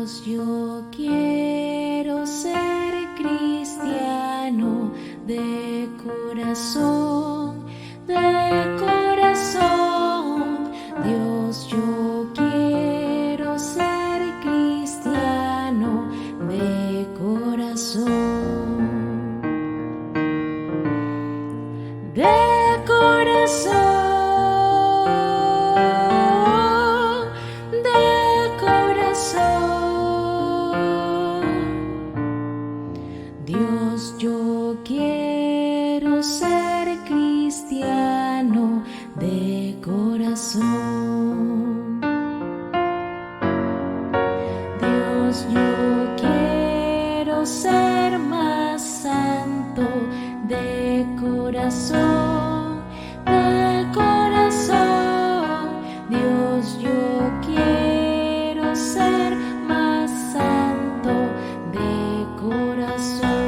Dios, yo quiero ser cristiano de corazón, de corazón. Dios, yo quiero ser cristiano de corazón, de corazón. Dios, yo quiero ser cristiano de corazón. Dios, yo quiero ser más santo de corazón, de corazón. Dios, yo quiero ser más santo de corazón.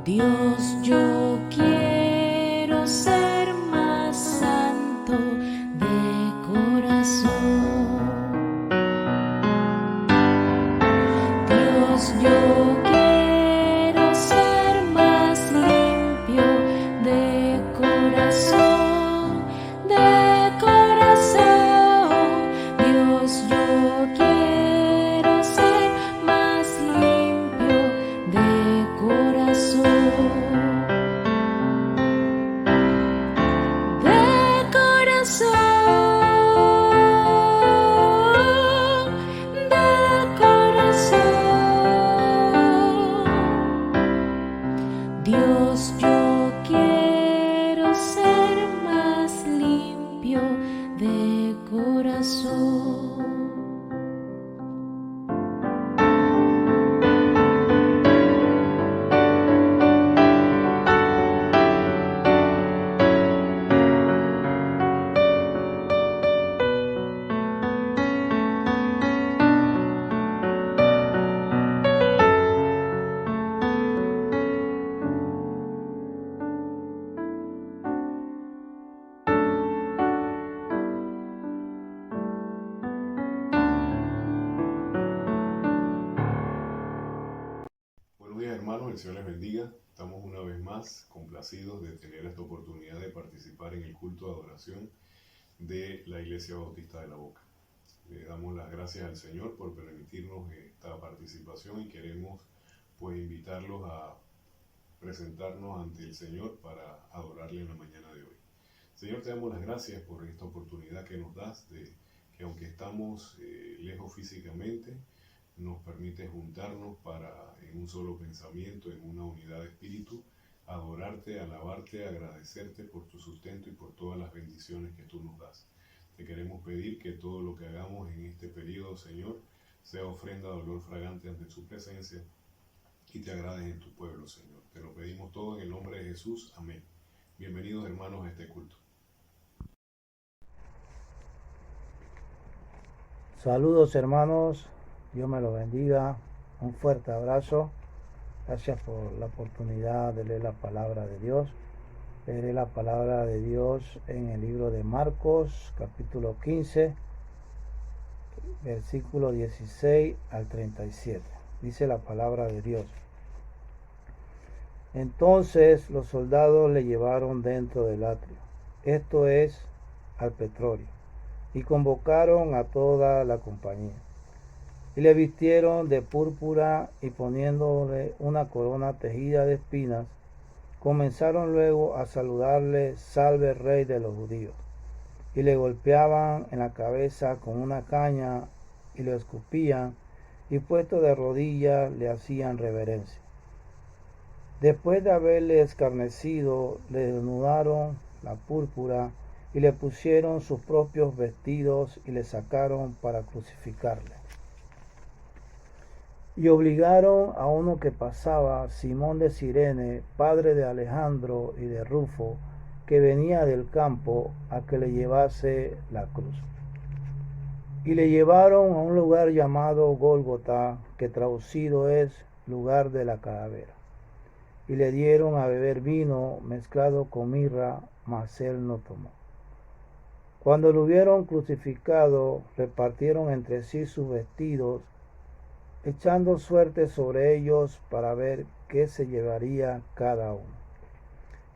Dios, yo quiero ser más santo de corazón. Dios, yo quiero ser más limpio de corazón, de corazón. Dios, yo quiero ser más limpio de corazón. Dios, yo quiero ser más limpio de corazón. Buenos días, hermanos, el Señor les bendiga. Estamos una vez más complacidos de tener esta oportunidad de participar en el culto de adoración de la Iglesia Bautista de la Boca. Le damos las gracias al Señor por permitirnos esta participación y queremos pues invitarlos a presentarnos ante el Señor para adorarle en la mañana de hoy. Señor, te damos las gracias por esta oportunidad que nos das de que aunque estamos lejos físicamente, nos permite juntarnos para, en un solo pensamiento, en una unidad de espíritu, adorarte, alabarte, agradecerte por tu sustento y por todas las bendiciones que tú nos das. Te queremos pedir que todo lo que hagamos en este periodo, Señor, sea ofrenda de olor fragante ante su presencia y te agrades en tu pueblo, Señor. Te lo pedimos todo en el nombre de Jesús. Amén. Bienvenidos, hermanos, a este culto. Saludos, hermanos, Dios me los bendiga, un fuerte abrazo, gracias por la oportunidad de leer la palabra de Dios. Leeré la palabra de Dios en el libro de Marcos, capítulo 15, versículo 16 al 37. Dice la palabra de Dios: Entonces los soldados le llevaron dentro del atrio, esto es, al Pretorio, y convocaron a toda la compañía. Y le vistieron de púrpura y poniéndole una corona tejida de espinas, comenzaron luego a saludarle: Salve, Rey de los judíos. Y le golpeaban en la cabeza con una caña y le escupían, y puesto de rodillas le hacían reverencia. Después de haberle escarnecido, le desnudaron la púrpura y le pusieron sus propios vestidos y le sacaron para crucificarle. Y obligaron a uno que pasaba, Simón de Cirene, padre de Alejandro y de Rufo, que venía del campo, a que le llevase la cruz. y le llevaron a un lugar llamado Gólgota, que traducido es lugar de la calavera. Y le dieron a beber vino mezclado con mirra, mas él no tomó. Cuando lo hubieron crucificado, repartieron entre sí sus vestidos, echando suerte sobre ellos para ver qué se llevaría cada uno.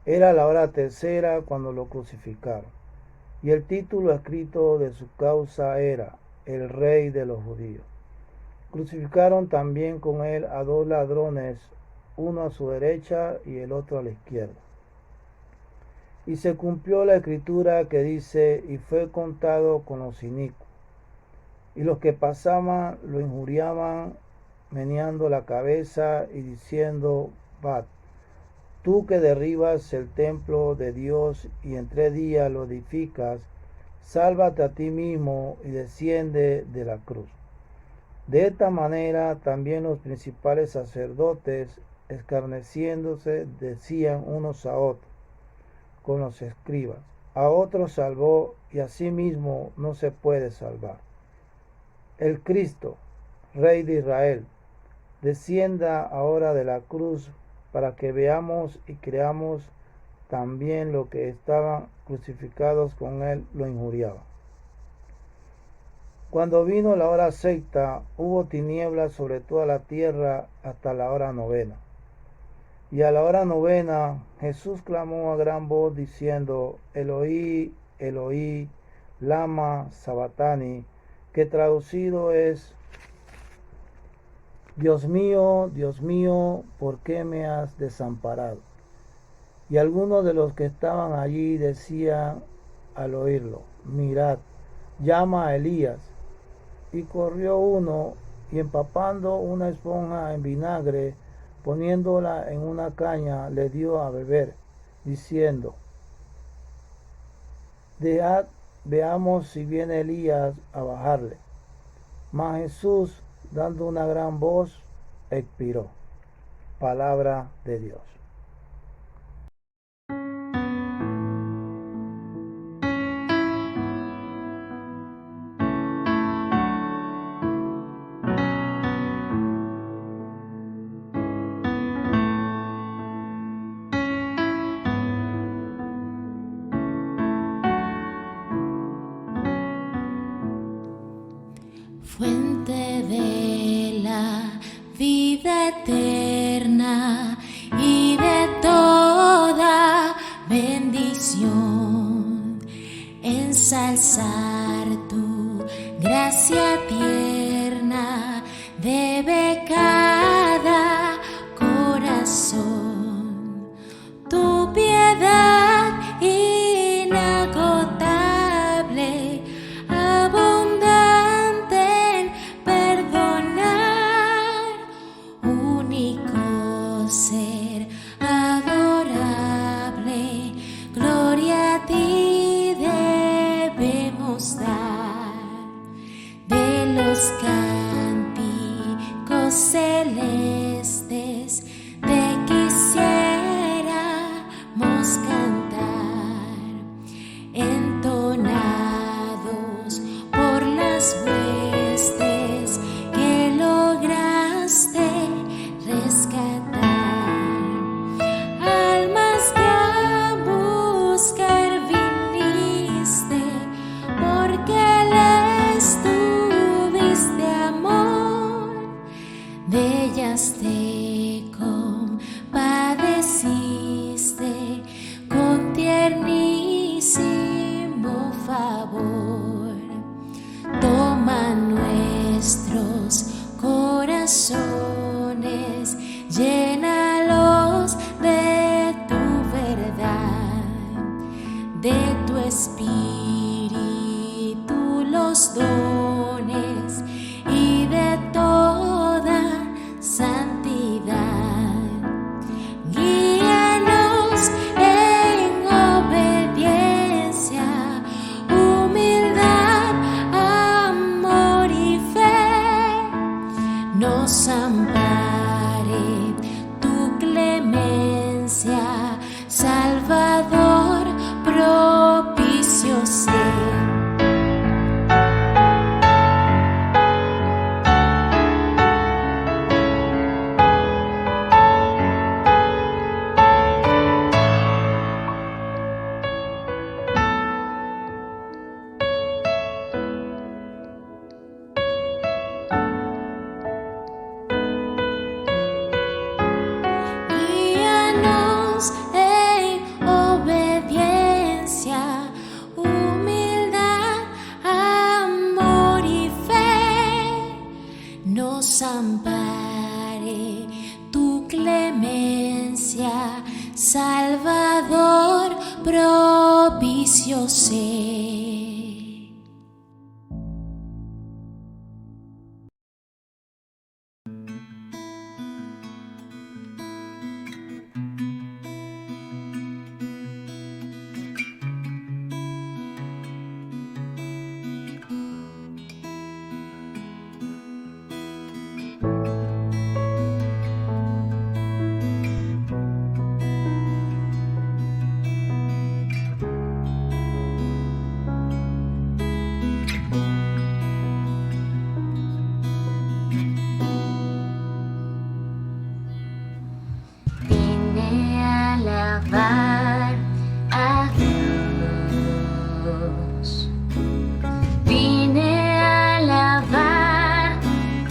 Era la hora tercera cuando lo crucificaron, y el título escrito de su causa era El Rey de los Judíos. Crucificaron también con él a 2 ladrones, uno a su derecha y el otro a la izquierda. Y se cumplió la escritura que dice, y fue contado con los inicuos. Y los que pasaban lo injuriaban, meneando la cabeza y diciendo, Bat, tú que derribas el templo de Dios y en 3 días lo edificas, sálvate a ti mismo y desciende de la cruz. De esta manera también los principales sacerdotes, escarneciéndose, decían unos a otros, con los escribas, a otros salvó y a sí mismo no se puede salvar. El Cristo, Rey de Israel, descienda ahora de la cruz para que veamos y creamos. También los que estaban crucificados con él lo injuriaban. Cuando vino la hora sexta, hubo tinieblas sobre toda la tierra hasta la hora novena. Y a la hora novena Jesús clamó a gran voz diciendo, Eloí, Eloí, lama sabactani, que traducido es, Dios mío, ¿por qué me has desamparado? Y algunos de los que estaban allí decían al oírlo, mirad, llama a Elías. Y corrió uno y empapando una esponja en vinagre, poniéndola en una caña, le dio a beber, diciendo, dejad, veamos si viene Elías a bajarle. Mas Jesús, dando una gran voz, expiró. Palabra de Dios. Fuente de la vida eterna y de toda bendición, ensalzar tu gracia tierna debe cada corazón, tu piedad inagotable, abundante en perdonar, único ser adorable, gloria a ti debemos dar. De clemencia, Salvador, propicio sé. Vine a alabar a Dios. Vine a alabar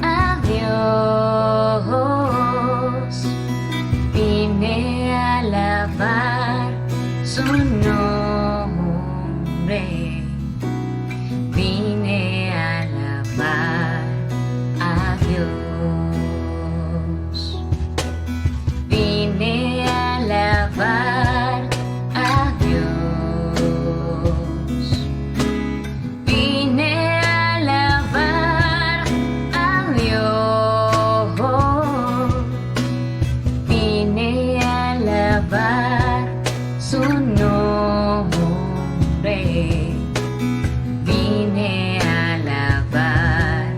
a Dios. Vine a alabar su nombre. Vine a alabar a Dios. Vine a alabar a Dios. Vine a alabar a Dios. Vine a alabar su nombre. Vine a alabar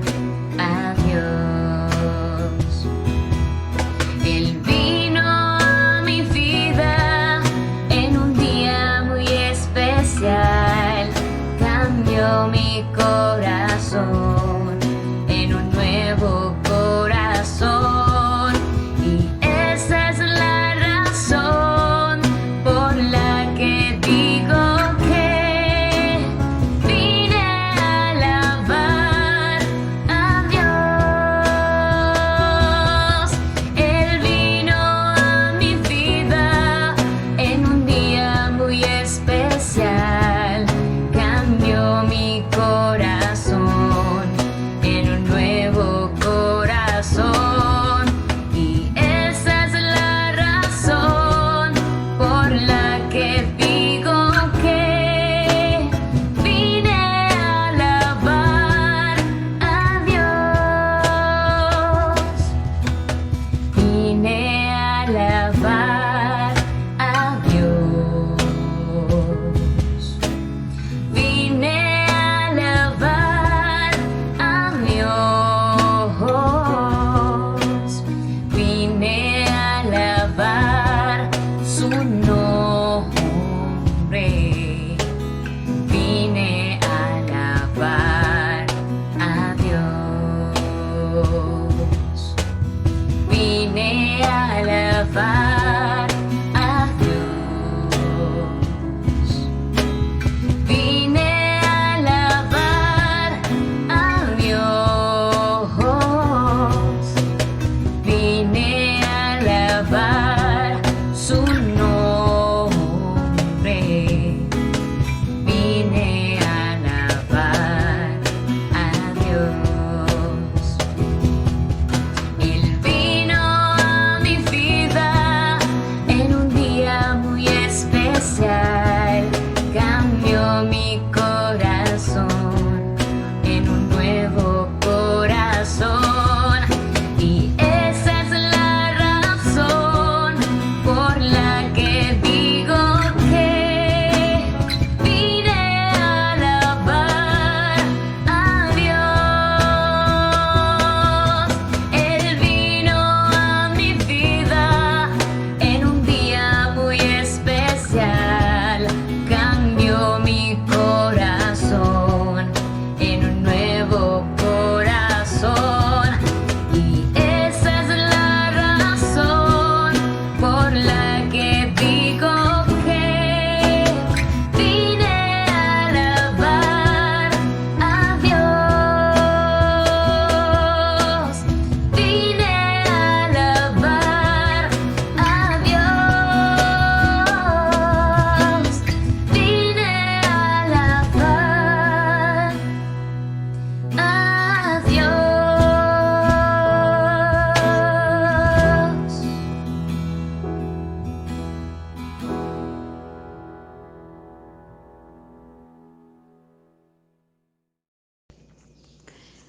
a Dios. Él vino a mi vida en un día muy especial. Cambió mi corazón en un nuevo corazón. Y esa es la razón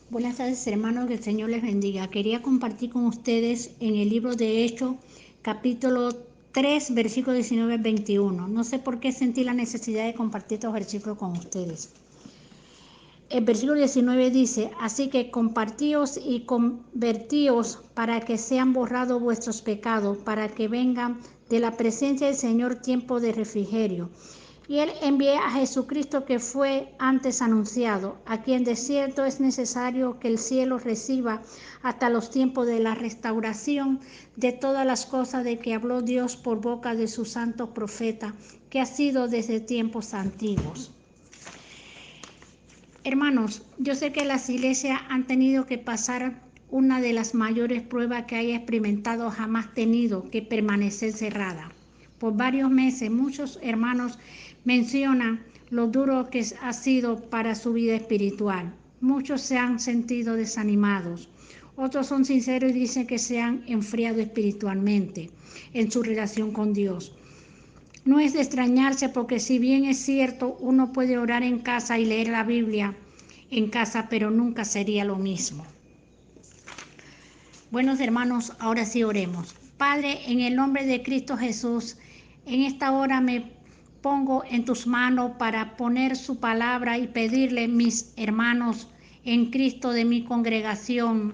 Buenas tardes, hermanos, que el Señor les bendiga. Quería compartir con ustedes en el libro de Hechos, capítulo 3, versículo 19 al 21. No sé por qué sentí la necesidad de compartir estos versículos con ustedes. El versículo 19 dice: así que compartíos y convertíos para que sean borrados vuestros pecados, para que vengan de la presencia del Señor tiempo de refrigerio. Y él envía a Jesucristo, que fue antes anunciado, a quien de cierto es necesario que el cielo reciba hasta los tiempos de la restauración de todas las cosas de que habló Dios por boca de sus santos profetas, que ha sido desde tiempos antiguos. Hermanos, yo sé que las iglesias han tenido que pasar una de las mayores pruebas que haya experimentado jamás tenido, que permanecer cerrada. Por varios meses, muchos hermanos mencionan lo duro que ha sido para su vida espiritual. Muchos se han sentido desanimados. Otros son sinceros y dicen que se han enfriado espiritualmente en su relación con Dios. No es de extrañarse, porque si bien es cierto, uno puede orar en casa y leer la Biblia en casa, pero nunca sería lo mismo. Buenos hermanos, ahora sí oremos. Padre, en el nombre de Cristo Jesús, en esta hora me pongo en tus manos para poner su palabra y pedirle, mis hermanos en Cristo de mi congregación,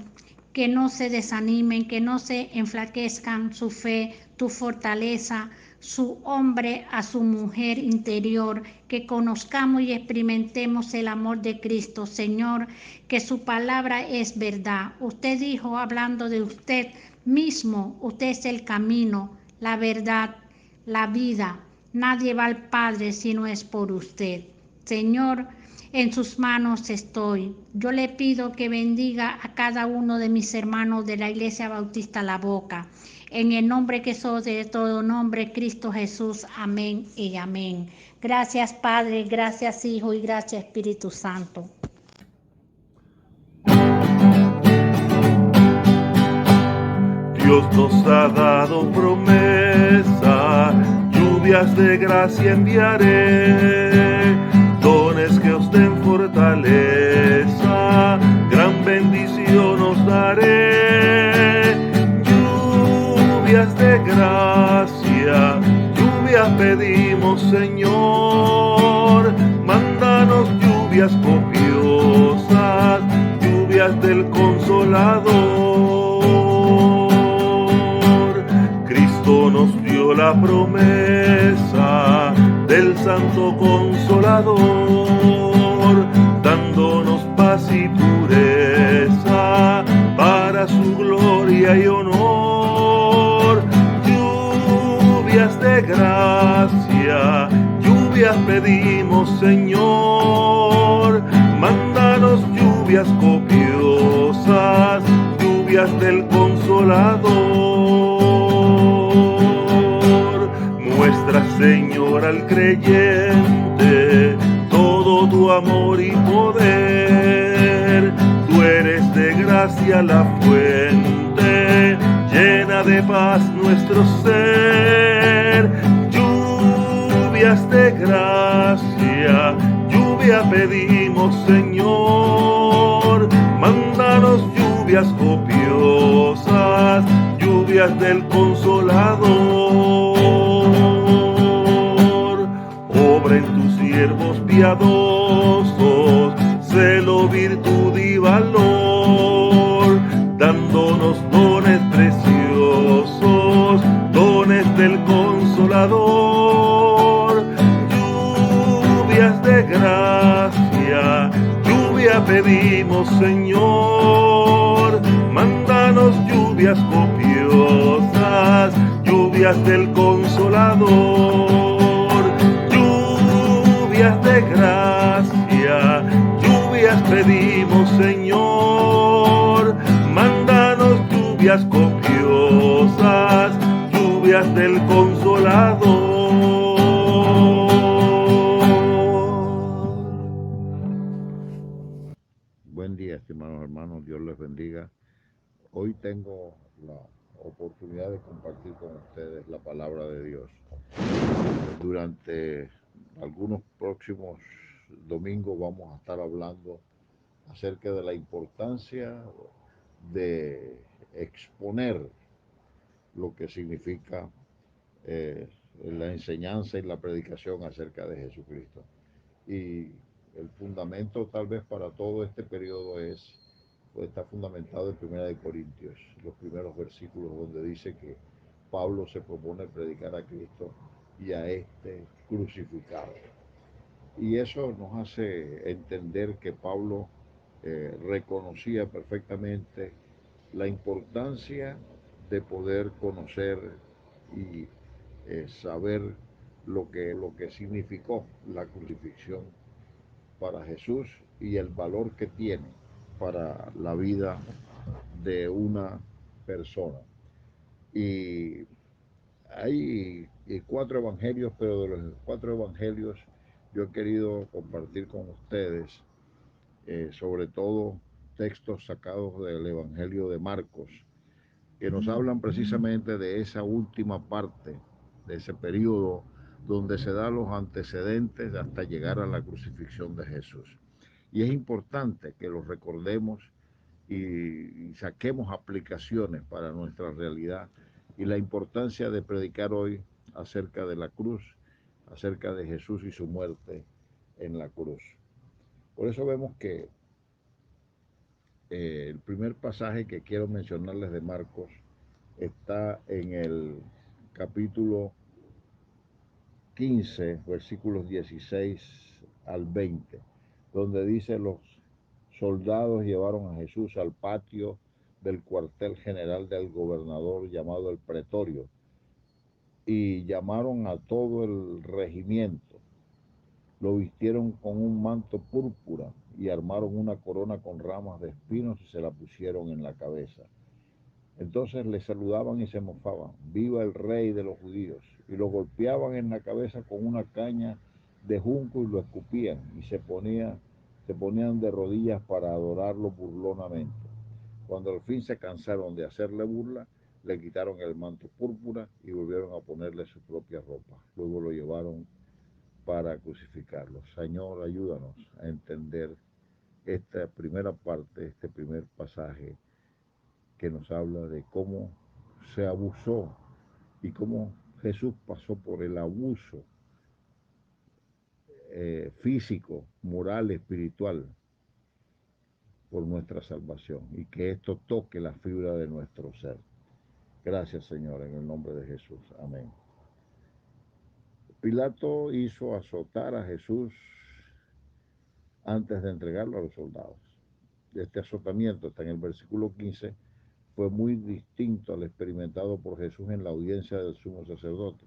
que no se desanimen, que no se enflaquezcan su fe, tu fortaleza, su hombre a su mujer interior, que conozcamos y experimentemos el amor de Cristo. Señor, que su palabra es verdad. Usted dijo, hablando de usted mismo, usted es el camino, la verdad, la vida. Nadie va al Padre si no es por usted. Señor, en sus manos estoy. Yo le pido que bendiga a cada uno de mis hermanos de la Iglesia Bautista La Boca. En el nombre que sobre todo nombre, Cristo Jesús. Amén y amén. Gracias, Padre, gracias, Hijo, y gracias, Espíritu Santo. Dios nos ha dado promesa, lluvias de gracia enviaré, dones que os den fortaleza, gran bendición os daré. Lluvias de gracia, lluvias pedimos, Señor, mándanos lluvias copiosas, lluvias del Consolador. Cristo nos dio la promesa del Santo Consolador, dándonos paz y pureza para su gloria y honor. Lluvias de gracia, lluvias pedimos, Señor, mándanos lluvias copiosas, lluvias del Consolador. Muestra, Señor, al creyente todo tu amor y poder. Tú eres de gracia la fuente, llena de paz nuestro ser. Lluvias de gracia, lluvia pedimos, Señor, mándanos lluvias copiosas, lluvias del Consolador. Obra en tus siervos piadosos, celo, virtud y valor, dándonos dones preciosos, dones del Consolador. Lluvias de gracia, lluvia pedimos, Señor, mándanos lluvias copiosas, lluvias del Consolador. Lluvias de gracia, lluvias pedimos, Señor, mándanos lluvias copiosas, lluvias del Consolador. Buen día, estimados hermanos, Dios les bendiga. Hoy tengo la oportunidad de compartir con ustedes la palabra de Dios. Durante algunos próximos domingos vamos a estar hablando acerca de la importancia de exponer lo que significa la enseñanza y la predicación acerca de Jesucristo. Y el fundamento tal vez para todo este periodo está fundamentado en 1 Corintios, los primeros versículos donde dice que Pablo se propone predicar a Cristo y a este crucificado. Y eso nos hace entender que Pablo reconocía perfectamente la importancia de poder conocer y saber lo que significó la crucifixión para Jesús y el valor que tiene para la vida de una persona. Y hay 4 evangelios, pero de los 4 evangelios yo he querido compartir con ustedes, sobre todo textos sacados del Evangelio de Marcos, que nos hablan precisamente de esa última parte, de ese periodo donde se dan los antecedentes hasta llegar a la crucifixión de Jesús. Y es importante que los recordemos y saquemos aplicaciones para nuestra realidad y la importancia de predicar hoy acerca de la cruz, acerca de Jesús y su muerte en la cruz. Por eso vemos que el primer pasaje que quiero mencionarles de Marcos está en el capítulo 15, versículos 16 al 20, donde dice: los soldados llevaron a Jesús al patio del cuartel general del gobernador llamado el Pretorio y llamaron a todo el regimiento. Lo vistieron con un manto púrpura y armaron una corona con ramas de espinos y se la pusieron en la cabeza. Entonces le saludaban y se mofaban: ¡viva el rey de los judíos! Y lo golpeaban en la cabeza con una caña de junco y lo escupían y se ponían de rodillas para adorarlo burlonamente. Cuando al fin se cansaron de hacerle burla, le quitaron el manto púrpura y volvieron a ponerle su propia ropa. Luego lo llevaron para crucificarlo. Señor, ayúdanos a entender esta primera parte, este primer pasaje que nos habla de cómo se abusó y cómo Jesús pasó por el abuso físico, moral, espiritual, por nuestra salvación, y que esto toque la fibra de nuestro ser. Gracias, Señor, en el nombre de Jesús. Amén. Pilato hizo azotar a Jesús antes de entregarlo a los soldados. Este azotamiento, está en el versículo 15, fue muy distinto al experimentado por Jesús en la audiencia del sumo sacerdote.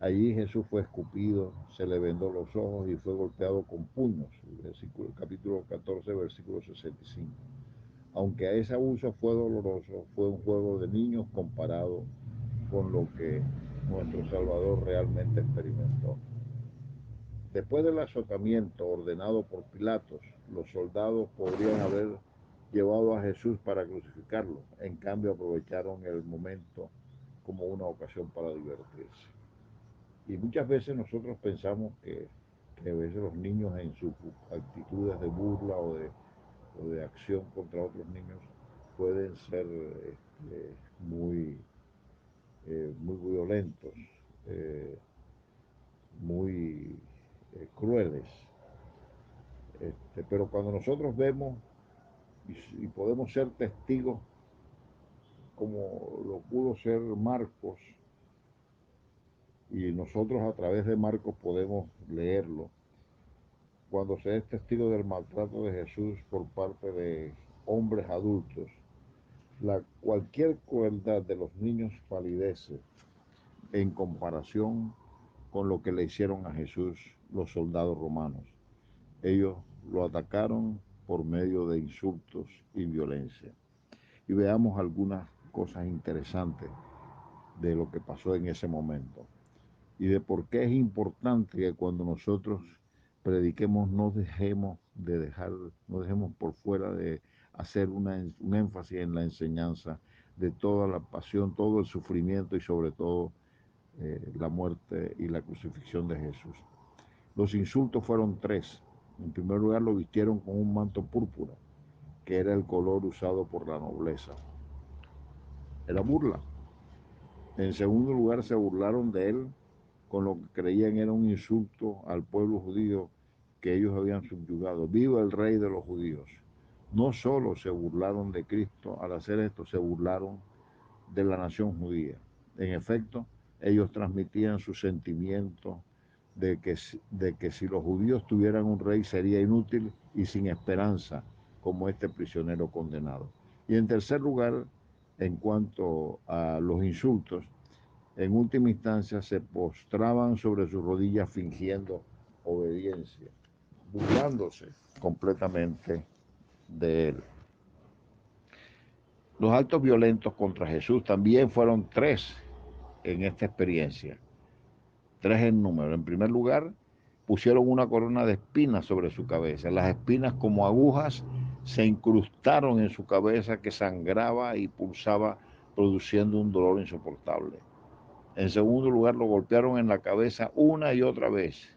Allí Jesús fue escupido, se le vendó los ojos y fue golpeado con puños. Capítulo 14, versículo 65. Aunque a ese abuso fue doloroso, fue un juego de niños comparado con lo que nuestro Salvador realmente experimentó. Después del azotamiento ordenado por Pilatos, los soldados podrían haber llevado a Jesús para crucificarlo. En cambio, aprovecharon el momento como una ocasión para divertirse. Y muchas veces nosotros pensamos que a veces los niños, en sus actitudes de burla o de acción contra otros niños, pueden ser muy violentos, muy crueles. Pero cuando nosotros vemos y podemos ser testigos, como lo pudo ser Marcos, y nosotros a través de Marcos podemos leerlo, cuando se es testigo del maltrato de Jesús por parte de hombres adultos, cualquier crueldad de los niños palidece en comparación con lo que le hicieron a Jesús los soldados romanos. Ellos lo atacaron por medio de insultos y violencia. Y veamos algunas cosas interesantes de lo que pasó en ese momento y de por qué es importante que cuando nosotros prediquemos no dejemos por fuera de hacer un énfasis en la enseñanza de toda la pasión, todo el sufrimiento y sobre todo la muerte y la crucifixión de Jesús. Los insultos fueron 3. En primer lugar, lo vistieron con un manto púrpura, que era el color usado por la nobleza. Era burla. En segundo lugar, se burlaron de él con lo que creían era un insulto al pueblo judío que ellos habían subyugado. ¡Viva el rey de los judíos! No solo se burlaron de Cristo, al hacer esto se burlaron de la nación judía. En efecto, ellos transmitían su sentimiento de que si los judíos tuvieran un rey sería inútil y sin esperanza, como este prisionero condenado. Y en tercer lugar, en cuanto a los insultos, en última instancia se postraban sobre sus rodillas fingiendo obediencia, burlándose completamente de él. Los actos violentos contra Jesús también fueron 3 en esta experiencia, 3 en número. En primer lugar, pusieron una corona de espinas sobre su cabeza. Las espinas, como agujas, se incrustaron en su cabeza, que sangraba y pulsaba, produciendo un dolor insoportable. En segundo lugar, lo golpearon en la cabeza una y otra vez.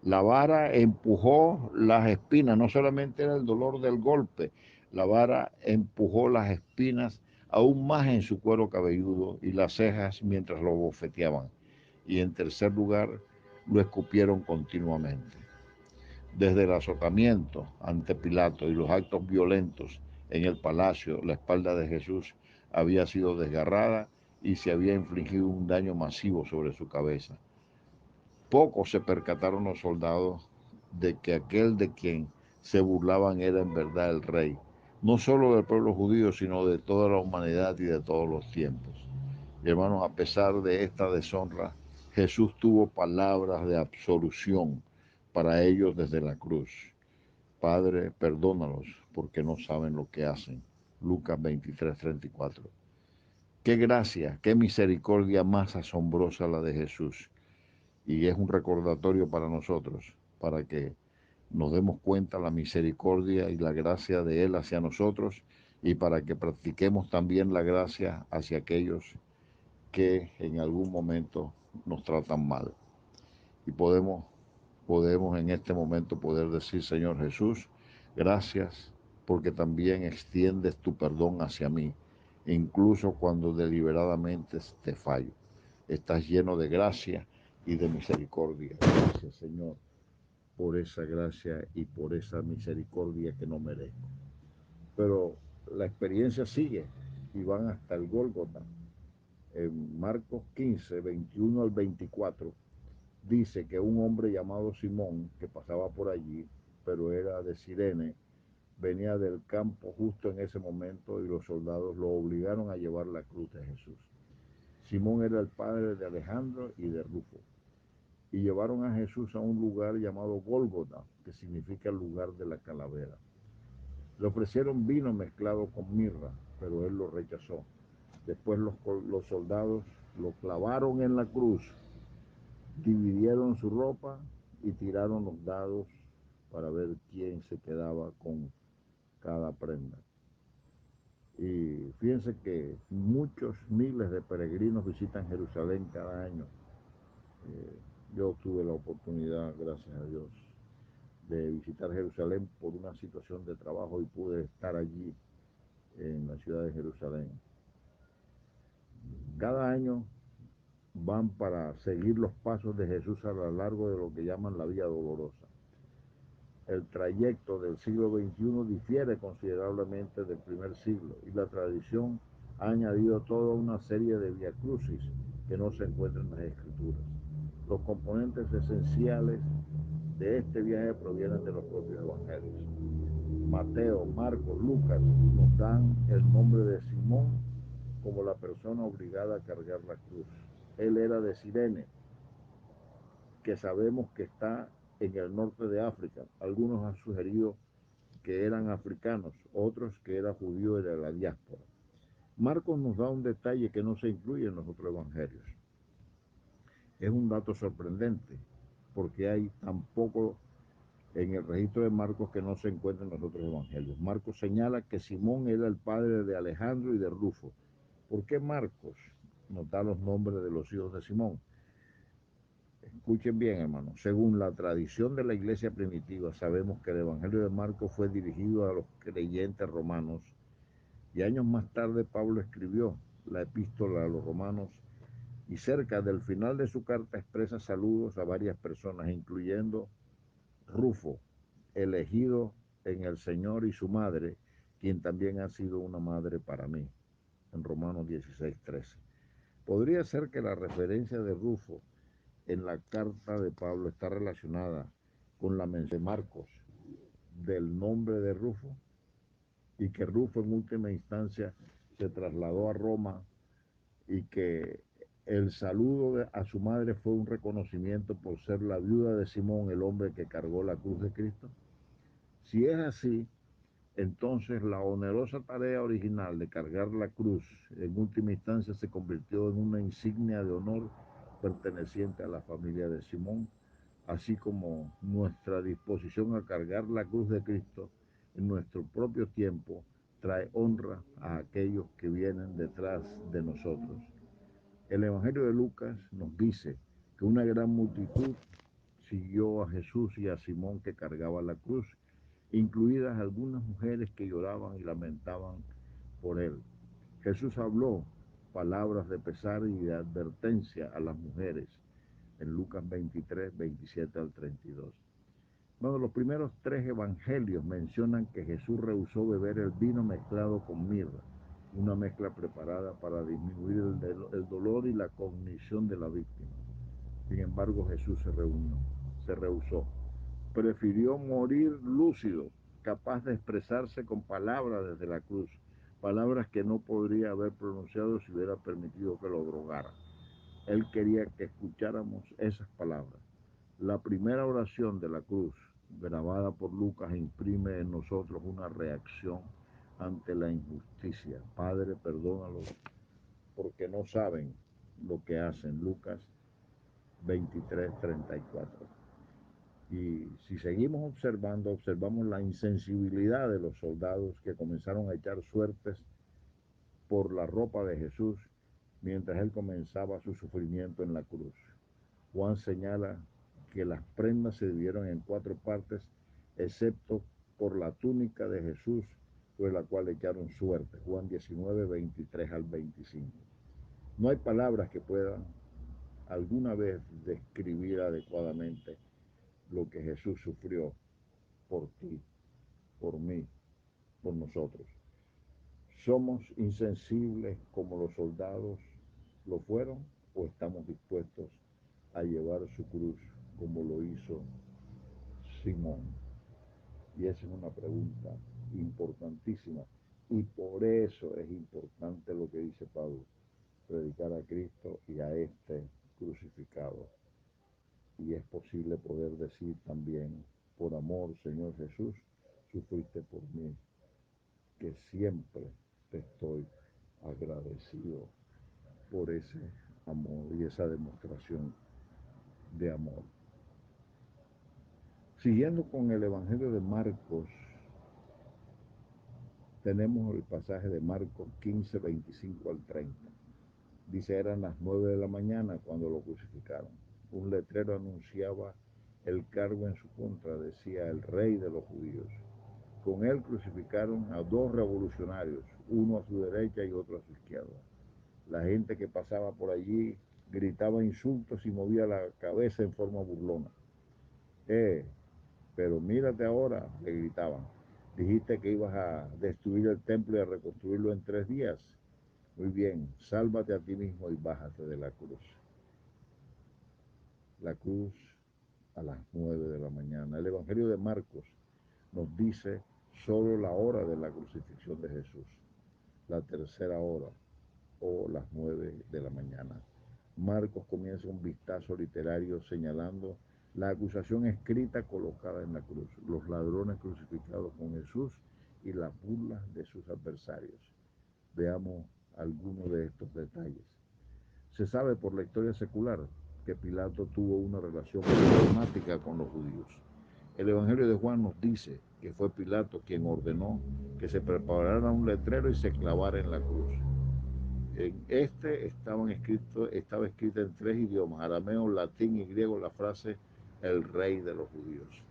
La vara empujó las espinas, no solamente era el dolor del golpe, la vara empujó las espinas aún más en su cuero cabelludo y las cejas mientras lo bofeteaban. Y en tercer lugar, lo escupieron continuamente. Desde el azotamiento ante Pilato y los actos violentos en el palacio, la espalda de Jesús había sido desgarrada y se había infligido un daño masivo sobre su cabeza. Pocos se percataron los soldados de que aquel de quien se burlaban era en verdad el rey, no solo del pueblo judío, sino de toda la humanidad y de todos los tiempos. Y hermanos, a pesar de esta deshonra, Jesús tuvo palabras de absolución para ellos desde la cruz. Padre, perdónalos porque no saben lo que hacen. Lucas 23:34. Qué gracia, qué misericordia más asombrosa la de Jesús. Y es un recordatorio para nosotros, para que nos demos cuenta la misericordia y la gracia de Él hacia nosotros y para que practiquemos también la gracia hacia aquellos que en algún momento nos tratan mal. Y podemos en este momento poder decir: Señor Jesús, gracias porque también extiendes tu perdón hacia mí, incluso cuando deliberadamente te fallo. Estás lleno de gracia y de misericordia. Gracias, Señor, por esa gracia y por esa misericordia que no merezco. Pero la experiencia sigue y van hasta el Gólgota. En Marcos 15, 21 al 24, dice que un hombre llamado Simón, que pasaba por allí, pero era de Cirene, venía del campo justo en ese momento y los soldados lo obligaron a llevar la cruz de Jesús. Simón era el padre de Alejandro y de Rufo. Y llevaron a Jesús a un lugar llamado Gólgota, que significa el lugar de la calavera. Le ofrecieron vino mezclado con mirra, pero él lo rechazó. Después los soldados lo clavaron en la cruz, dividieron su ropa y tiraron los dados para ver quién se quedaba con cada prenda. Y fíjense que muchos miles de peregrinos visitan Jerusalén cada año. Yo tuve la oportunidad, gracias a Dios, de visitar Jerusalén por una situación de trabajo y pude estar allí en la ciudad de Jerusalén. Cada año van para seguir los pasos de Jesús a lo largo de lo que llaman la Vía Dolorosa. El trayecto del siglo XXI difiere considerablemente del primer siglo y la tradición ha añadido toda una serie de viacrucis que no se encuentran en las Escrituras. Los componentes esenciales de este viaje provienen de los propios evangelios. Mateo, Marcos, Lucas nos dan el nombre de Simón como la persona obligada a cargar la cruz. Él era de Cirene, que sabemos que está en el norte de África. Algunos han sugerido que eran africanos, otros que era judío de la diáspora. Marcos nos da un detalle que no se incluye en los otros evangelios. Es un dato sorprendente, porque hay tan poco en el registro de Marcos que no se encuentra en los otros evangelios. Marcos señala que Simón era el padre de Alejandro y de Rufo. ¿Por qué Marcos nos da los nombres de los hijos de Simón? Escuchen bien, hermanos. Según la tradición de la iglesia primitiva, sabemos que el Evangelio de Marcos fue dirigido a los creyentes romanos y años más tarde Pablo escribió la epístola a los romanos y cerca del final de su carta expresa saludos a varias personas, incluyendo Rufo, elegido en el Señor, y su madre, quien también ha sido una madre para mí, en Romanos 16:13. Podría ser que la referencia de Rufo en la carta de Pablo está relacionada con la mención de Marcos del nombre de Rufo, y que Rufo en última instancia se trasladó a Roma y que el saludo a su madre fue un reconocimiento por ser la viuda de Simón, el hombre que cargó la cruz de Cristo. Si es así, entonces la onerosa tarea original de cargar la cruz en última instancia se convirtió en una insignia de honor perteneciente a la familia de Simón, así como nuestra disposición a cargar la cruz de Cristo en nuestro propio tiempo trae honra a aquellos que vienen detrás de nosotros. El Evangelio de Lucas nos dice que una gran multitud siguió a Jesús y a Simón que cargaba la cruz, incluidas algunas mujeres que lloraban y lamentaban por él. Jesús habló palabras de pesar y de advertencia a las mujeres en Lucas 23, 27 al 32. Bueno, los primeros 3 evangelios mencionan que Jesús rehusó beber el vino mezclado con mirra, una mezcla preparada para disminuir el dolor y la cognición de la víctima. Sin embargo, Jesús se rehusó. Prefirió morir lúcido, capaz de expresarse con palabras desde la cruz, palabras que no podría haber pronunciado si hubiera permitido que lo drogara. Él quería que escucháramos esas palabras. La primera oración de la cruz, grabada por Lucas, imprime en nosotros una reacción ante la injusticia. Padre, perdónalos porque no saben lo que hacen. Lucas 23:34. Y si seguimos observando, observamos la insensibilidad de los soldados que comenzaron a echar suertes por la ropa de Jesús mientras él comenzaba su sufrimiento en la cruz. Juan señala que las prendas se dividieron en 4 partes, excepto por la túnica de Jesús, sobre la cual echaron suerte. Juan 19, 23 al 25. No hay palabras que puedan alguna vez describir adecuadamente lo que Jesús sufrió por ti, por mí, por nosotros. ¿Somos insensibles como los soldados lo fueron o estamos dispuestos a llevar su cruz como lo hizo Simón? Y esa es una pregunta importantísima, y por eso es importante lo que dice Pablo: predicar a Cristo y a este crucificado. Y es posible poder decir también: por amor, Señor Jesús, sufriste por mí, que siempre te estoy agradecido por ese amor y esa demostración de amor. Siguiendo con el Evangelio de Marcos, tenemos el pasaje de Marcos 15, 25 al 30. Dice: eran las 9 de la mañana cuando lo crucificaron. Un letrero anunciaba el cargo en su contra, decía: el rey de los judíos. Con él crucificaron a 2 revolucionarios, uno a su derecha y otro a su izquierda. La gente que pasaba por allí gritaba insultos y movía la cabeza en forma burlona. Pero mírate ahora, le gritaban. Dijiste que ibas a destruir el templo y a reconstruirlo en 3 días. Muy bien, sálvate a ti mismo y bájate de la cruz. La cruz a las 9 de la mañana. El Evangelio de Marcos nos dice solo la hora de la crucifixión de Jesús, la 3ª hora, o las 9 de la mañana. Marcos comienza un vistazo literario señalando la acusación escrita colocada en la cruz, los ladrones crucificados con Jesús y las burlas de sus adversarios. Veamos algunos de estos detalles. Se sabe por la historia secular que Pilato tuvo una relación problemática con los judíos. El Evangelio de Juan nos dice que fue Pilato quien ordenó que se preparara un letrero y se clavara en la cruz. En este estaba escrita en 3 idiomas, arameo, latín y griego, la frase el rey de los judíos.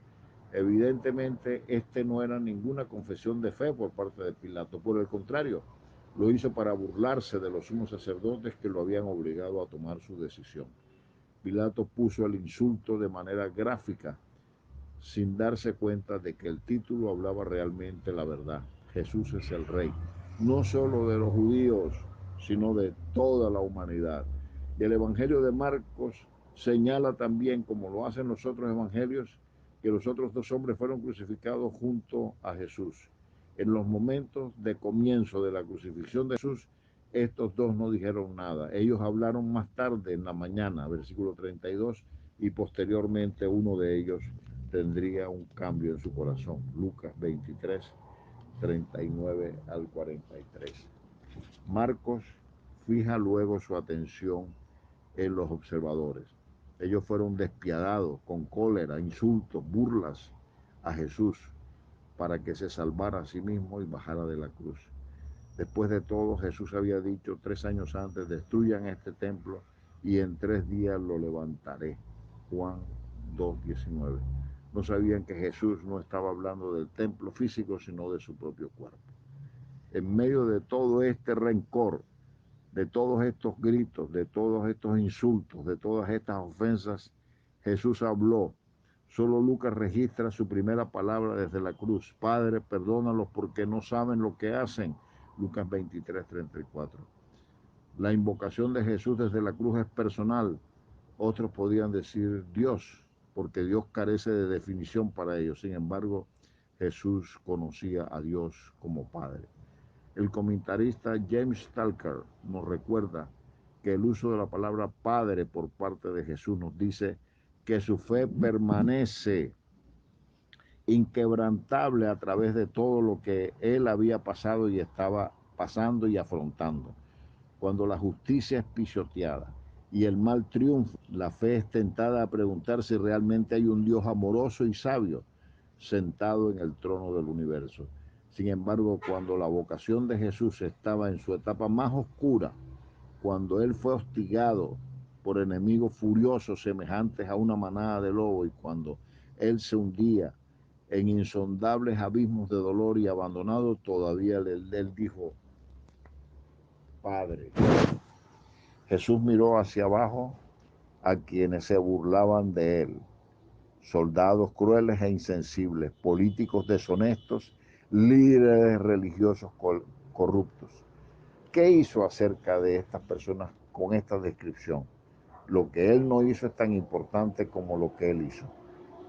Evidentemente, este no era ninguna confesión de fe por parte de Pilato. Por el contrario, lo hizo para burlarse de los sumos sacerdotes que lo habían obligado a tomar su decisión. Pilato puso el insulto de manera gráfica, sin darse cuenta de que el título hablaba realmente la verdad. Jesús es el rey, no solo de los judíos, sino de toda la humanidad. Y el Evangelio de Marcos señala también, como lo hacen los otros evangelios, que los otros 2 hombres fueron crucificados junto a Jesús. En los momentos de comienzo de la crucifixión de Jesús, estos 2 no dijeron nada. Ellos hablaron más tarde en la mañana, versículo 32, y posteriormente uno de ellos tendría un cambio en su corazón. Lucas 23, 39 al 43. Marcos fija luego su atención en los observadores. Ellos fueron despiadados con cólera, insultos, burlas a Jesús para que se salvara a sí mismo y bajara de la cruz. Después de todo, Jesús había dicho 3 años antes: destruyan este templo y en 3 días lo levantaré. Juan 2:19. No sabían que Jesús no estaba hablando del templo físico, sino de su propio cuerpo. En medio de todo este rencor, de todos estos gritos, de todos estos insultos, de todas estas ofensas, Jesús habló. Solo Lucas registra su primera palabra desde la cruz: Padre, perdónalos porque no saben lo que hacen. Lucas 23, 34. La invocación de Jesús desde la cruz es personal. Otros podían decir Dios, porque Dios carece de definición para ellos. Sin embargo, Jesús conocía a Dios como Padre. El comentarista James Stalker nos recuerda que el uso de la palabra Padre por parte de Jesús nos dice que su fe permanece inquebrantable a través de todo lo que él había pasado y estaba pasando y afrontando. Cuando la justicia es pisoteada y el mal triunfa, la fe es tentada a preguntar si realmente hay un Dios amoroso y sabio sentado en el trono del universo. Sin embargo, cuando la vocación de Jesús estaba en su etapa más oscura, cuando él fue hostigado por enemigos furiosos semejantes a una manada de lobos, y cuando él se hundía en insondables abismos de dolor y abandonado, todavía él dijo, Padre. Jesús miró hacia abajo a quienes se burlaban de él: soldados crueles e insensibles, políticos deshonestos, líderes religiosos corruptos. ¿Qué hizo acerca de estas personas con esta descripción? Lo que él no hizo es tan importante como lo que él hizo.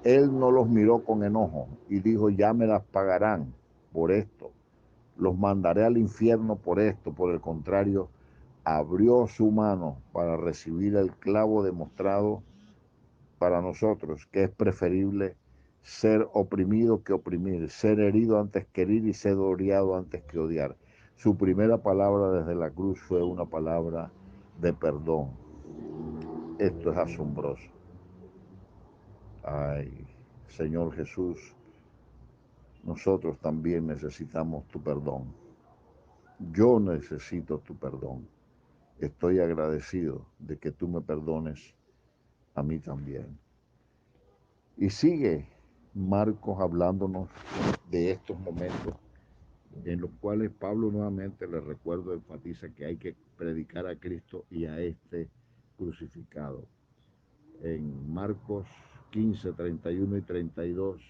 Él no los miró con enojo y dijo, ya me las pagarán por esto, los mandaré al infierno por esto. Por el contrario, abrió su mano para recibir el clavo demostrado para nosotros que es preferible ser oprimido que oprimir, ser herido antes que herir y ser odiado antes que odiar. Su primera palabra desde la cruz fue una palabra de perdón. Esto es asombroso. Ay, Señor Jesús, nosotros también necesitamos tu perdón. Yo necesito tu perdón. Estoy agradecido de que tú me perdones a mí también. Y sigue Marcos hablándonos de estos momentos en los cuales Pablo nuevamente, le recuerdo, enfatiza que hay que predicar a Cristo y a este crucificado. En Marcos 15, 31 y 32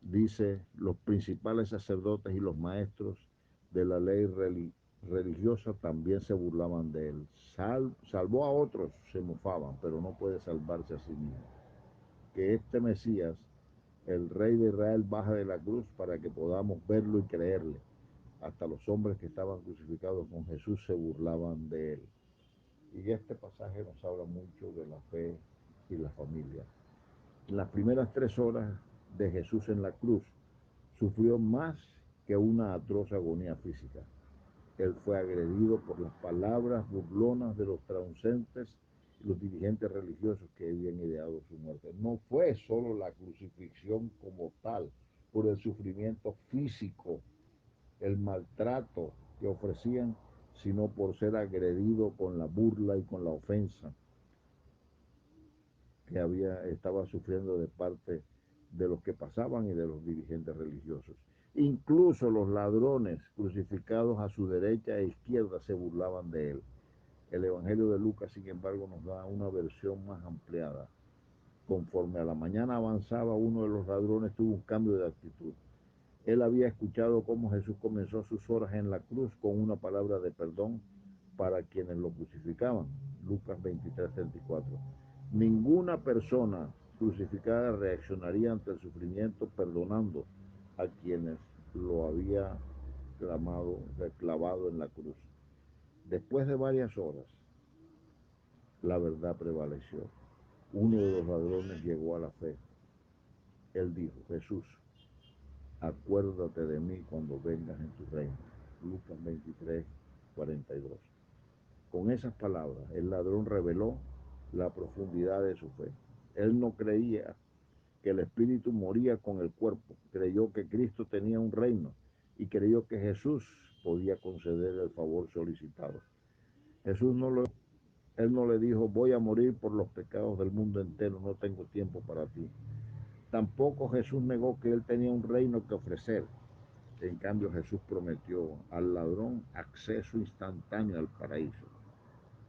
dice, los principales sacerdotes y los maestros de la ley religiosa también se burlaban de él. Salvó a otros, se mofaban, pero no puede salvarse a sí mismo. Que este Mesías, el Rey de Israel, baja de la cruz para que podamos verlo y creerle. Hasta los hombres que estaban crucificados con Jesús se burlaban de él. Y este pasaje nos habla mucho de la fe y la familia. En las primeras 3 horas de Jesús en la cruz, sufrió más que una atroz agonía física. Él fue agredido por las palabras burlonas de los transeúntes y los dirigentes religiosos que habían ideado su muerte. No fue solo la crucifixión como tal, por el sufrimiento físico, el maltrato que ofrecían, sino por ser agredido con la burla y con la ofensa que estaba sufriendo de parte de los que pasaban y de los dirigentes religiosos. Incluso los ladrones crucificados a su derecha e izquierda se burlaban de él. El Evangelio de Lucas, sin embargo, nos da una versión más ampliada. Conforme a la mañana avanzaba, uno de los ladrones tuvo un cambio de actitud. Él había escuchado cómo Jesús comenzó sus horas en la cruz con una palabra de perdón para quienes lo crucificaban. Lucas 23:34. Ninguna persona crucificada reaccionaría ante el sufrimiento perdonando a quienes lo había clavado en la cruz. Después de varias horas, la verdad prevaleció. Uno de los ladrones llegó a la fe. Él dijo: Jesús, acuérdate de mí cuando vengas en tu reino. Lucas 23:42. Con esas palabras, el ladrón reveló la profundidad de su fe. Él no creía que el espíritu moría con el cuerpo, creyó que Cristo tenía un reino y creyó que Jesús podía conceder el favor solicitado. Él no le dijo: voy a morir por los pecados del mundo entero, no tengo tiempo para ti. Tampoco Jesús negó que él tenía un reino que ofrecer. En cambio, Jesús prometió al ladrón acceso instantáneo al paraíso.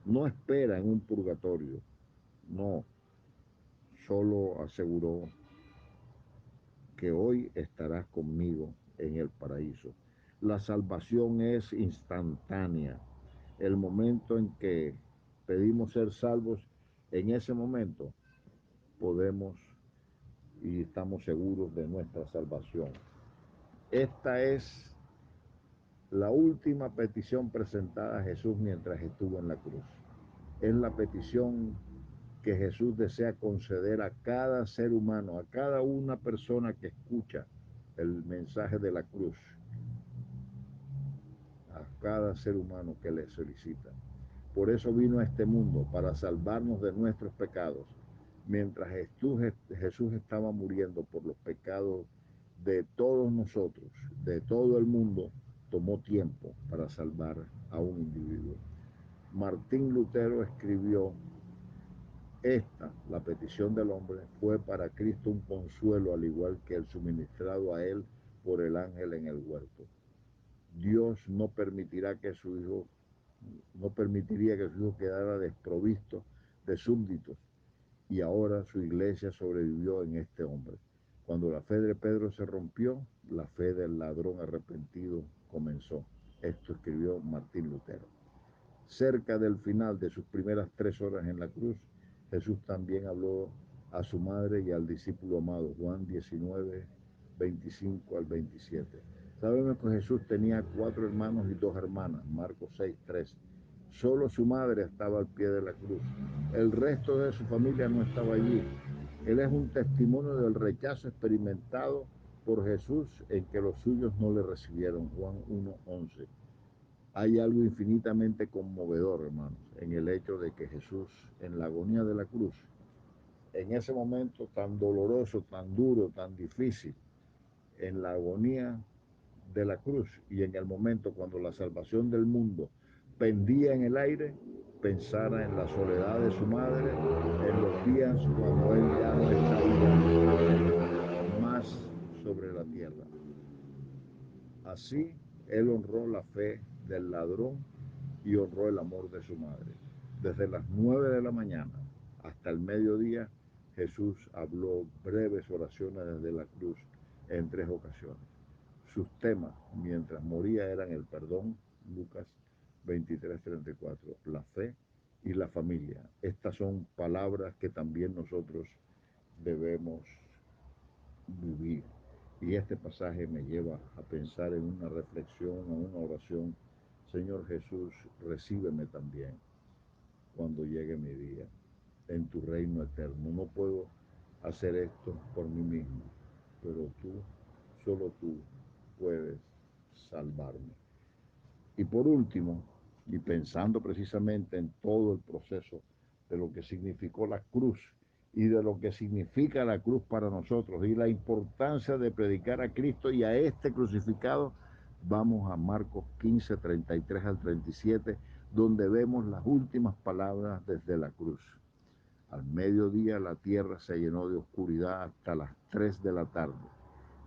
No espera en un purgatorio, no, solo aseguró que hoy estarás conmigo en el paraíso. La salvación es instantánea. El momento en que pedimos ser salvos, en ese momento podemos y estamos seguros de nuestra salvación. Esta es la última petición presentada a Jesús mientras estuvo en la cruz. Es la petición que Jesús desea conceder a cada ser humano, a cada una persona que escucha el mensaje de la cruz, a cada ser humano que le solicita. Por eso vino a este mundo, para salvarnos de nuestros pecados. Mientras Jesús estaba muriendo por los pecados de todos nosotros, de todo el mundo, tomó tiempo para salvar a un individuo. Martín Lutero escribió: la petición del hombre, fue para Cristo un consuelo, al igual que el suministrado a él por el ángel en el huerto. Dios no permitiría que su hijo quedara desprovisto de súbditos, y ahora su iglesia sobrevivió en este hombre. Cuando la fe de Pedro se rompió, la fe del ladrón arrepentido comenzó. Esto escribió Martín Lutero. Cerca del final de sus primeras 3 horas en la cruz, Jesús también habló a su madre y al discípulo amado. Juan 19:25-27. Sabemos que Jesús tenía 4 hermanos y 2 hermanas. Marcos 6:3. Solo su madre estaba al pie de la cruz. El resto de su familia no estaba allí. Él es un testimonio del rechazo experimentado por Jesús en que los suyos no le recibieron. Juan 1:11. Hay algo infinitamente conmovedor, hermanos, en el hecho de que Jesús, en la agonía de la cruz, en ese momento tan doloroso, tan duro, tan difícil, en la agonía de la cruz y en el momento cuando la salvación del mundo pendía en el aire, pensara en la soledad de su madre, en los días cuando él ya no estaría más sobre la tierra. Así, él honró la fe del ladrón y honró el amor de su madre. Desde las 9 de la mañana hasta el mediodía, Jesús habló breves oraciones desde la cruz en 3 ocasiones. Sus temas mientras moría eran el perdón, Lucas 23:34, la fe y la familia. Estas son palabras que también nosotros debemos vivir. Y este pasaje me lleva a pensar en una reflexión, en una oración. Señor Jesús, recíbeme también cuando llegue mi día en tu reino eterno. No puedo hacer esto por mí mismo, pero solo tú puedes salvarme. Y por último, y pensando precisamente en todo el proceso de lo que significó la cruz y de lo que significa la cruz para nosotros y la importancia de predicar a Cristo y a este crucificado, Vamos a Marcos 15, 33 al 37, donde vemos las últimas palabras desde la cruz. Al mediodía la tierra se llenó de oscuridad hasta las 3 de la tarde.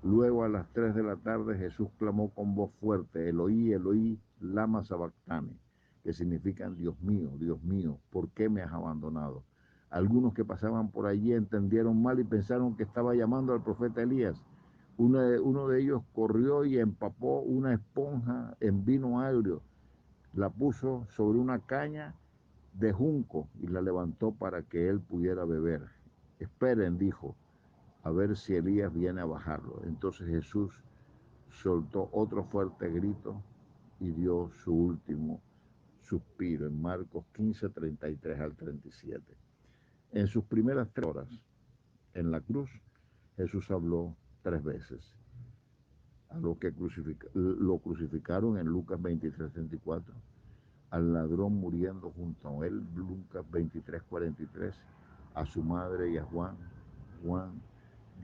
Luego a las 3 de la tarde Jesús clamó con voz fuerte, Eloí, Eloí, lama sabactani, que significan Dios mío, ¿por qué me has abandonado? Algunos que pasaban por allí entendieron mal y pensaron que estaba llamando al profeta Elías. Uno de ellos corrió y empapó una esponja en vino agrio, la puso sobre una caña de junco y la levantó para que él pudiera beber. Esperen, dijo, a ver si Elías viene a bajarlo. Entonces Jesús soltó otro fuerte grito y dio su último suspiro en Marcos 15, 33 al 37. En sus primeras 3 horas en la cruz, Jesús habló 3 veces. A lo que lo crucificaron en Lucas 23, 34. Al ladrón muriendo junto a él, Lucas 23, 43. A su madre y a Juan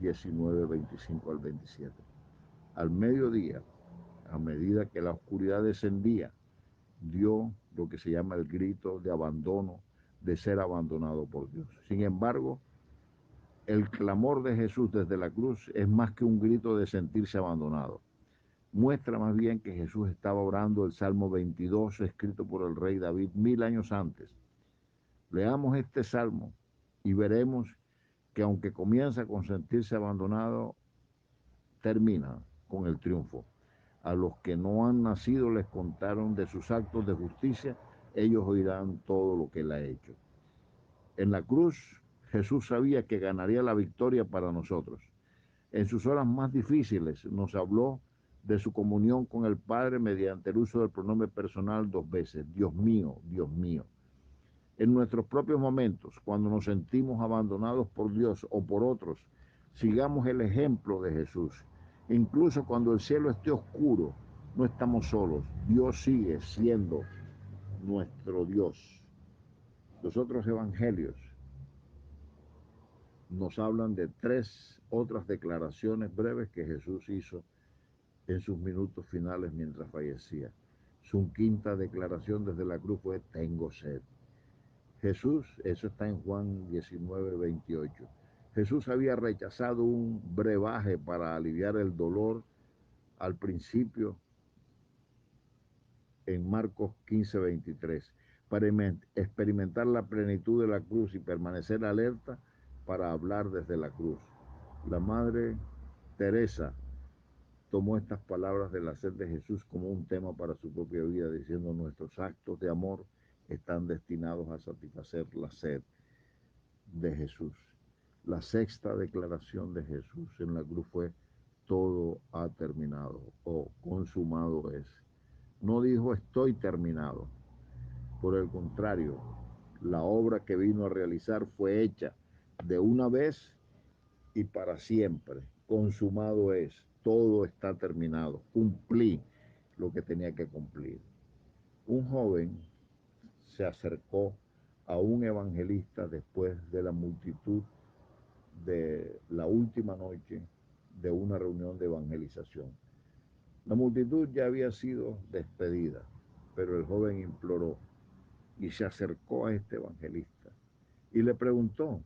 19, 25 al 27. Al mediodía, a medida que la oscuridad descendía, dio lo que se llama el grito de abandono, de ser abandonado por Dios. Sin embargo, el clamor de Jesús desde la cruz es más que un grito de sentirse abandonado. Muestra más bien que Jesús estaba orando el Salmo 22, escrito por el rey David 1000 años antes. Leamos este salmo y veremos que aunque comienza con sentirse abandonado, termina con el triunfo. A los que no han nacido les contaron de sus actos de justicia, ellos oirán todo lo que él ha hecho. En la cruz, Jesús sabía que ganaría la victoria para nosotros. En sus horas más difíciles nos habló de su comunión con el Padre mediante el uso del pronombre personal 2 veces, Dios mío, Dios mío. En nuestros propios momentos, cuando nos sentimos abandonados por Dios o por otros, sigamos el ejemplo de Jesús. Incluso cuando el cielo esté oscuro, no estamos solos. Dios sigue siendo nuestro Dios. Los otros evangelios nos hablan de 3 otras declaraciones breves que Jesús hizo en sus minutos finales mientras fallecía. Su quinta declaración desde la cruz fue, tengo sed. Jesús, eso está en Juan 19, 28. Jesús había rechazado un brebaje para aliviar el dolor al principio en Marcos 15, 23, para experimentar la plenitud de la cruz y permanecer alerta para hablar desde la cruz. La Madre Teresa tomó estas palabras de la sed de Jesús como un tema para su propia vida, diciendo, nuestros actos de amor están destinados a satisfacer la sed de Jesús. La 6ª declaración de Jesús en la cruz fue, todo ha terminado o consumado es. No dijo, estoy terminado. Por el contrario, la obra que vino a realizar fue hecha de una vez y para siempre. Consumado es, todo está terminado. Cumplí lo que tenía que cumplir. Un joven se acercó a un evangelista después de la multitud de la última noche de una reunión de evangelización. La multitud ya había sido despedida, pero el joven imploró y se acercó a este evangelista y le preguntó,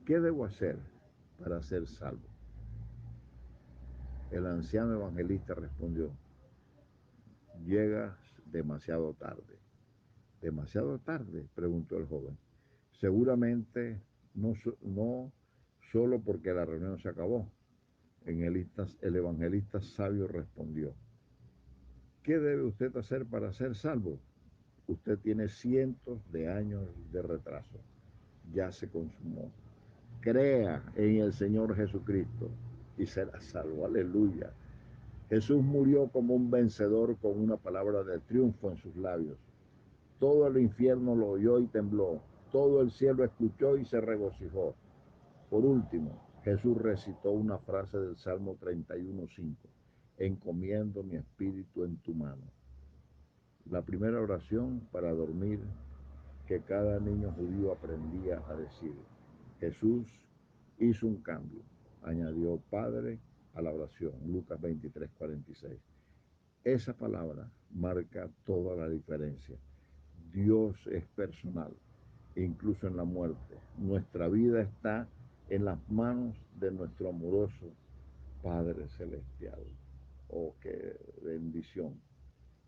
¿qué debo hacer para ser salvo? El anciano evangelista respondió, llegas demasiado tarde. ¿Demasiado tarde?, preguntó el joven. Seguramente no solo porque la reunión se acabó. El evangelista sabio respondió, ¿qué debe usted hacer para ser salvo? Usted tiene cientos de años de retraso. Ya se consumó. Crea en el Señor Jesucristo y será salvo. Aleluya. Jesús murió como un vencedor con una palabra de triunfo en sus labios. Todo el infierno lo oyó y tembló. Todo el cielo escuchó y se regocijó. Por último, Jesús recitó una frase del Salmo 31:5. Encomiendo mi espíritu en tu mano. La primera oración para dormir que cada niño judío aprendía a decir. Jesús hizo un cambio. Añadió, Padre, a la oración. Lucas 23:46. Esa palabra marca toda la diferencia. Dios es personal, incluso en la muerte. Nuestra vida está en las manos de nuestro amoroso Padre Celestial. Oh, qué bendición.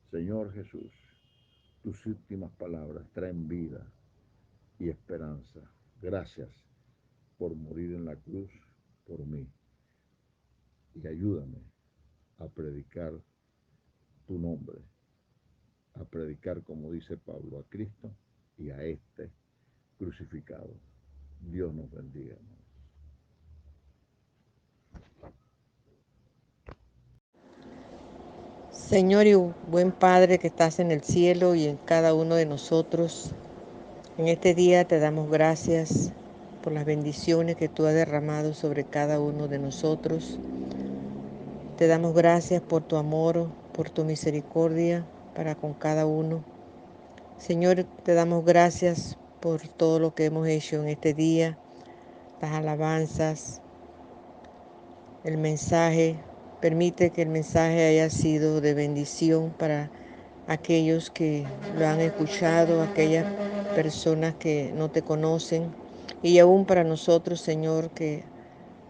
Señor Jesús, tus últimas palabras traen vida y esperanza. Gracias por morir en la cruz por mí. Y ayúdame a predicar tu nombre, a predicar, como dice Pablo, a Cristo y a este crucificado. Dios nos bendiga, hermanos. Señor y buen Padre que estás en el cielo y en cada uno de nosotros, en este día te damos gracias por las bendiciones que tú has derramado sobre cada uno de nosotros. Te damos gracias por tu amor, por tu misericordia para con cada uno. Señor, te damos gracias por todo lo que hemos hecho en este día, las alabanzas, el mensaje. Permite que el mensaje haya sido de bendición para aquellos que lo han escuchado, aquellas personas que no te conocen, y aún para nosotros, Señor, que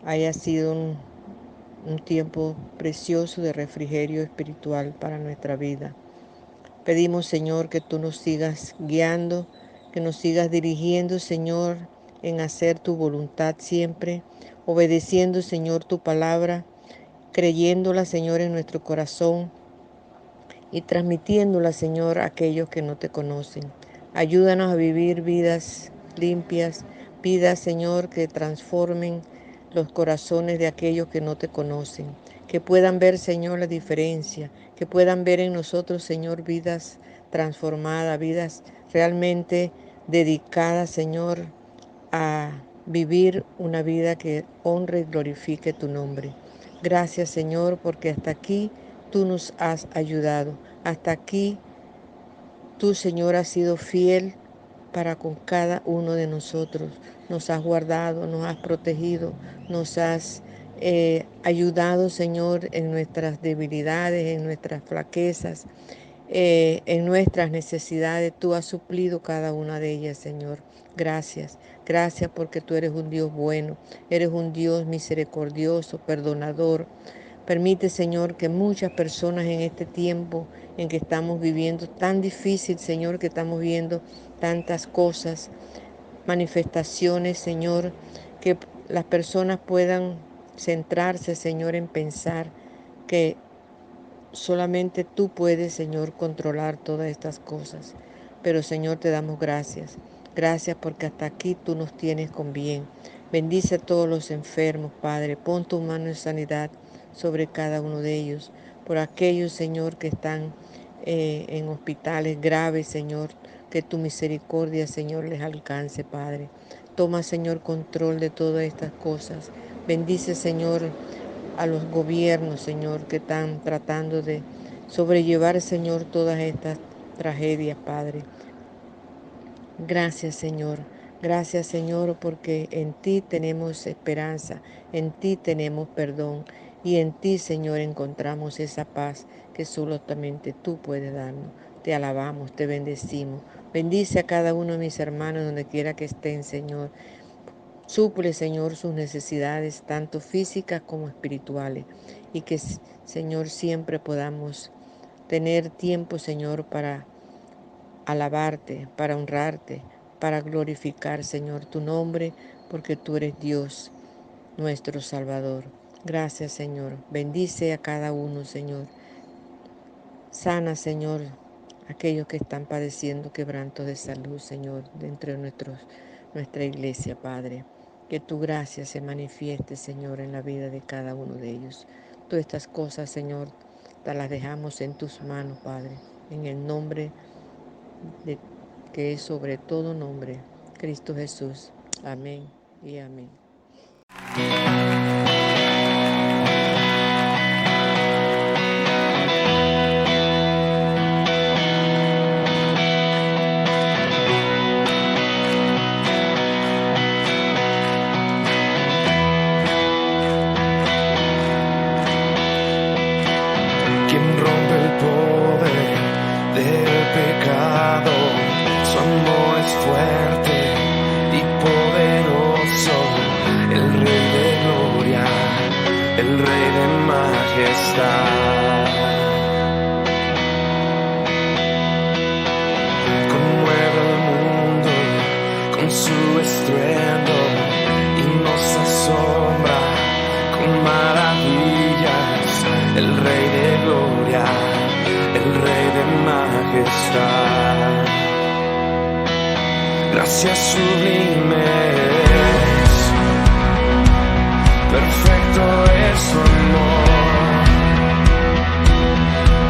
haya sido un tiempo precioso de refrigerio espiritual para nuestra vida. Pedimos, Señor, que tú nos sigas guiando, que nos sigas dirigiendo, Señor, en hacer tu voluntad siempre, obedeciendo, Señor, tu palabra, creyéndola, Señor, en nuestro corazón y transmitiéndola, Señor, a aquellos que no te conocen. Ayúdanos a vivir vidas limpias, vidas, Señor, que transformen los corazones de aquellos que no te conocen, que puedan ver, Señor, la diferencia, que puedan ver en nosotros, Señor, vidas transformadas, vidas realmente dedicadas, Señor, a vivir una vida que honre y glorifique tu nombre. Gracias, Señor, porque hasta aquí tú nos has ayudado. Hasta aquí tú, Señor, has sido fiel para con cada uno de nosotros. Nos has guardado, nos has protegido, nos has ayudado, Señor, en nuestras debilidades, en nuestras flaquezas, en nuestras necesidades. Tú has suplido cada una de ellas, Señor. Gracias, gracias porque tú eres un Dios bueno, eres un Dios misericordioso, perdonador. Permite, Señor, que muchas personas en este tiempo en que estamos viviendo, tan difícil, Señor, que estamos viendo tantas cosas, manifestaciones, Señor, que las personas puedan centrarse, Señor, en pensar que solamente tú puedes, Señor, controlar todas estas cosas. Pero, Señor, te damos gracias. Gracias porque hasta aquí tú nos tienes con bien. Bendice a todos los enfermos, Padre. Pon tu mano de sanidad sobre cada uno de ellos. Por aquellos, Señor, que están en hospitales graves, Señor, que tu misericordia, Señor, les alcance, Padre. Toma, Señor, control de todas estas cosas. Bendice, Señor, a los gobiernos, Señor, que están tratando de sobrellevar, Señor, todas estas tragedias, Padre. Gracias, Señor. Gracias, Señor, porque en ti tenemos esperanza, en ti tenemos perdón y en ti, Señor, encontramos esa paz que solamente tú puedes darnos. Te alabamos, te bendecimos. Bendice a cada uno de mis hermanos donde quiera que estén, Señor. Suple, Señor, sus necesidades, tanto físicas como espirituales. Y que, Señor, siempre podamos tener tiempo, Señor, para alabarte, para honrarte, para glorificar, Señor, tu nombre, porque tú eres Dios, nuestro Salvador. Gracias, Señor. Bendice a cada uno, Señor. Sana, Señor, aquellos que están padeciendo quebrantos de salud, Señor, dentro de nuestra iglesia, Padre. Que tu gracia se manifieste, Señor, en la vida de cada uno de ellos. Todas estas cosas, Señor, te las dejamos en tus manos, Padre, en el nombre de, que es sobre todo nombre, Cristo Jesús. Amén y amén. el Rey de majestad. Conmueve el mundo con su estruendo y nos asombra con maravillas, el Rey de gloria, el Rey de majestad. Gracias sublimes, perfecto es su amor.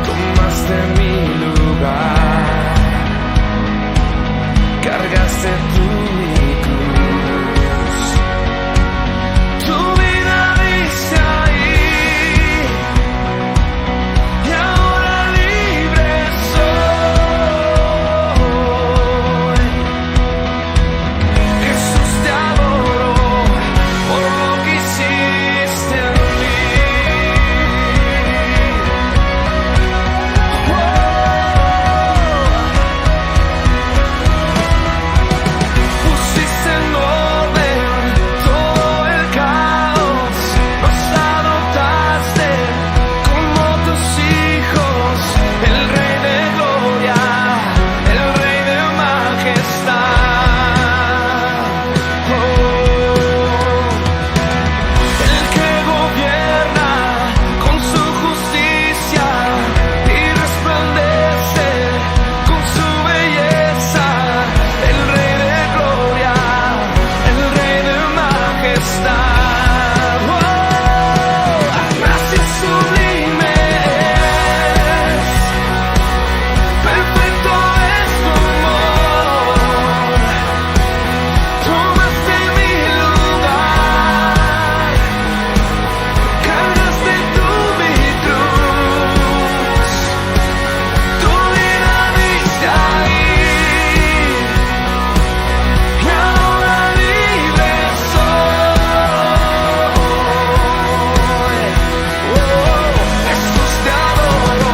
Tomaste mi lugar, cargaste tú mi cruz. Tu vida diste ahí y ahora libre soy. Jesús, te adoro por lo que hiciste en mí. Pusiste en orden todo el caos, nos adoptaste como tus hijos, el Rey de gloria, el Rey de majestad. El que gobierna con su justicia y resplandece con su belleza, el Rey de gloria, el Rey de majestad. Gracias sublimes, perfecto es tu amor. Tomaste mi lugar, cargaste tú mi cruz. Tu vida diste ahí y ahora libre soy. Jesús, te adoro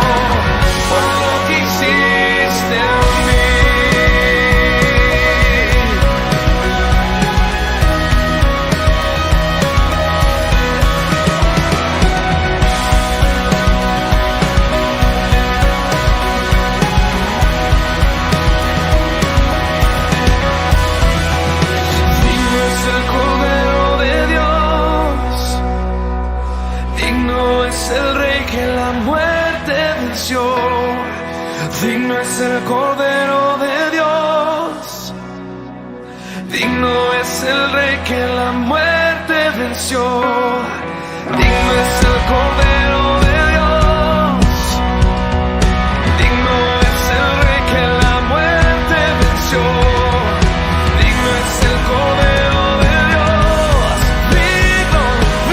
por lo que hiciste en mí. Digno es el Cordero de Dios, digno es el Rey que la muerte venció. Digno es el Cordero de Dios, digno es el Rey que la muerte venció. Digno es el Cordero de Dios, digno es el Rey que la muerte venció. Digno es el Cordero de Dios, digno,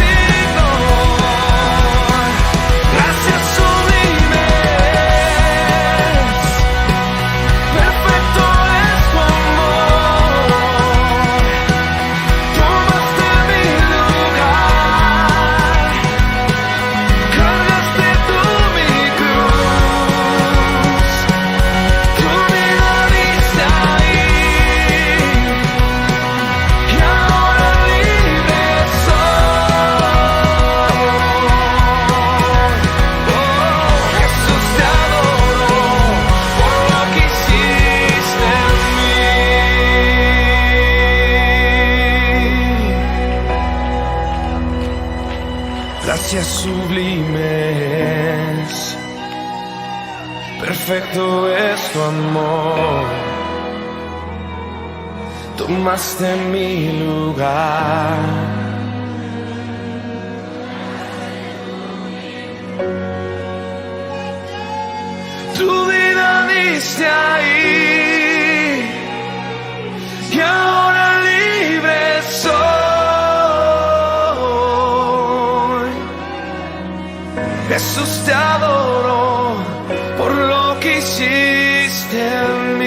digno. Gracias sublimes, perfecto es tu amor. Tomaste mi lugar, cargaste tú mi cruz. Tu vida diste ahí y ahora libre soy. Jesús, te adoro por lo que hiciste en mí. Gracias sublimes, perfecto es tu amor. Tomaste mi lugar, tu vida diste ahí y ahora libre soy. Jesús, te adoro por lo que hiciste en mí.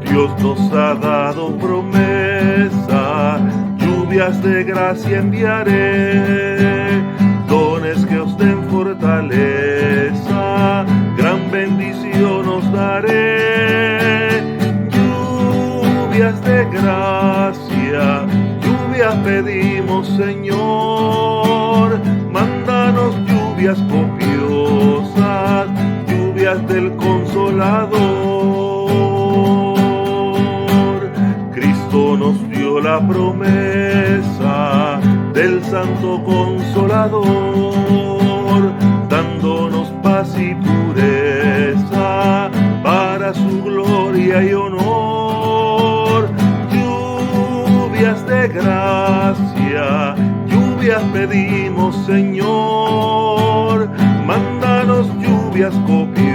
Dios nos ha dado promesa, lluvias de gracia enviaré, dones que os den fortaleza fortaleza, gran bendición nos daré. Lluvias de gracia, lluvias pedimos, Señor, mándanos lluvias copiosas, lluvias del Consolador. Cristo nos dio la promesa del Santo Consolador, dándonos paz y pureza para su gloria y honor. Lluvias de gracia, lluvias pedimos, Señor, mándanos lluvias copiosas,